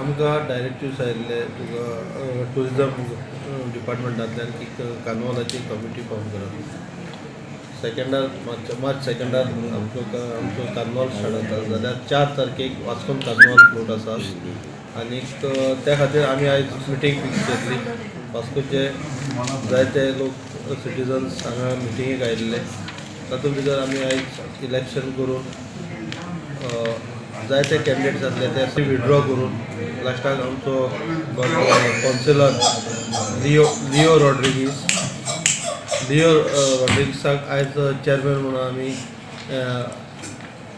आमकां डायरेक्टिव्स आयिल्ले तुका टुरिजम डिपार्टमेंटांतल्यान की कार्निवालाची कमिटी फॉर्म करप. सेकंडार मार्च सेकंडार आमचो कार्निवाल स्टार्ट जाता जाल्यार 4 तारखेक वास्कोन कार्निवाल फ्लोट आसा आनी त्या खातीर आमी आयज मिटींग फिक्स केल्ली. वास्कोचे जायते लोक सिटिजन्स हांगा मिटिंगेक आयिल्ले. तातूंत भितर आमी आयज इलेक्शन करून जायते कॅन्डिडेट्स आसले ते विड्रॉ करून लास्टाक आमचो कावन्सिलर लिओ रॉड्रिगीसाक आयज चेअरमॅन म्हणून आमी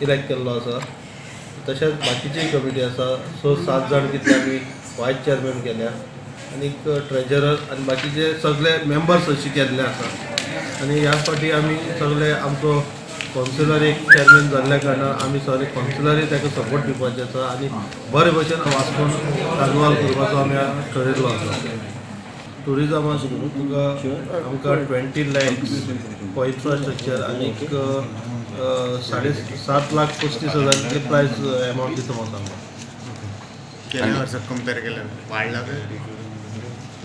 इलेक्ट केल्लो आसा. तशेंच बाकीची कमिटी आसा 7 जाण कितले आमी वायस चेअरमॅन केल्या आनी ट्रेजरर आनी बाकीचे सगळे मेंबर्स अशे केल्ले आसा. आनी ह्या फाटी आमी सगळे आमचो कावन्सिलर एक चेअरमॅन जाल्ल्या कारणान आमी सगळे कावन्सिलरूय ताका सपोर्ट दिवपाचें आसा आनी बरे भशेन वास्कोन कार्निवाल करपाचो आमी ठरयिल्लो आसा. टुरिजमाक तुका आमकां 20 lakhs फॉर इन्फ्रास्ट्रक्चर आनी 7,35,000 इतली प्रायस एमावंट दिता म्हाका सांगता. गेल्या वर्साक कंपेर केल्यार वाडला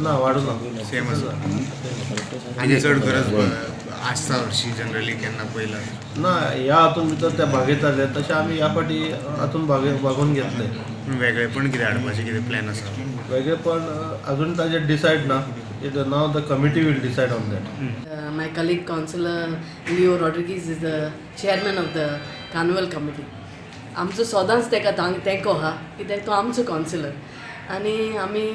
ना वाडूना सेम आसा आनी चड गरज आसता हरशीं जनरली केन्ना पयला ना. ह्या हातून भितर ते भागयताले तशें आमी ह्या फाटी हातून भागोवन घेतले. वेगळेपण कितें हाडपाचें कितें प्लॅन आसा? वेगळेपण अजून ताजेर डिसायड ना. It now the committee will decide on that. My colleague Councillor Leo Rodriguez is the chairman of the Carnival Committee. आमचो सदांच तेका तेंको आहा कित्याक तो आमचो कावन्सिलर आनी आमी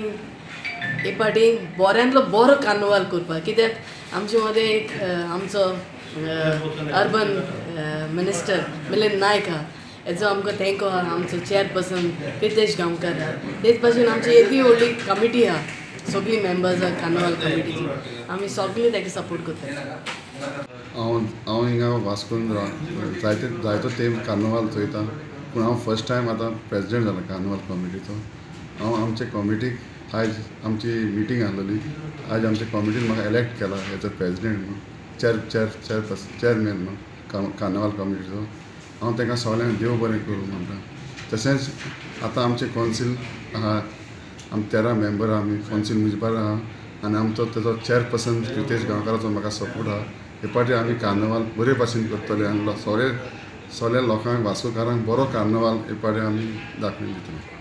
एक पाटी बऱ्यांतलो बरो कार्निवाल करपाक कित्याक आमचे मदें एक आमचो अर्बन मिनिस्टर मिलिंद नायक आहा हेजो आमकां तेंको आहा. आमचो चेअरपर्सन प्रितेश गांवकार आहा. तेच भाशेन आमची येदी व्हडली कमिटी आहा सगळी मेंबर्स आहा कार्निवाल कमिटीची. आमी सगळीं ताका सपोर्ट करता. हांव हिंगा वास्कोन जायतो तेंप कार्निवाल चोयता पूण हांव फर्स्ट टायम आतां प्रेसिडेंट जाला कार्निवाल कमिटीचो. हांव आमचे कमिटीक आयज आमची मिटींग आसलेली. आयज आमच्या कमिटीन म्हाका इलेक्ट केला एज अ प्रेसिडेंट म्हणून चेअरमॅन म्हणून कार्निवाल कमिटीचो. हांव ताका सगळ्यांक देव बरें करूं म्हणटा. तशेंच आतां आमचे कावन्सील आहा आमी 13 मेंबर आहा. आमी कावन्सील मुजबार आहा आनी आमचो तेजो चेअरपर्सन प्रितेश गांवकाराचो म्हाका सपोर्ट आहा. हे पाटी आमी कार्निवाल बरे भाशेन करतले आनी सगळे लोकांक वास्कोकारांक बरो कार्निवाल हे पाटी आमी दाखोवन दितले.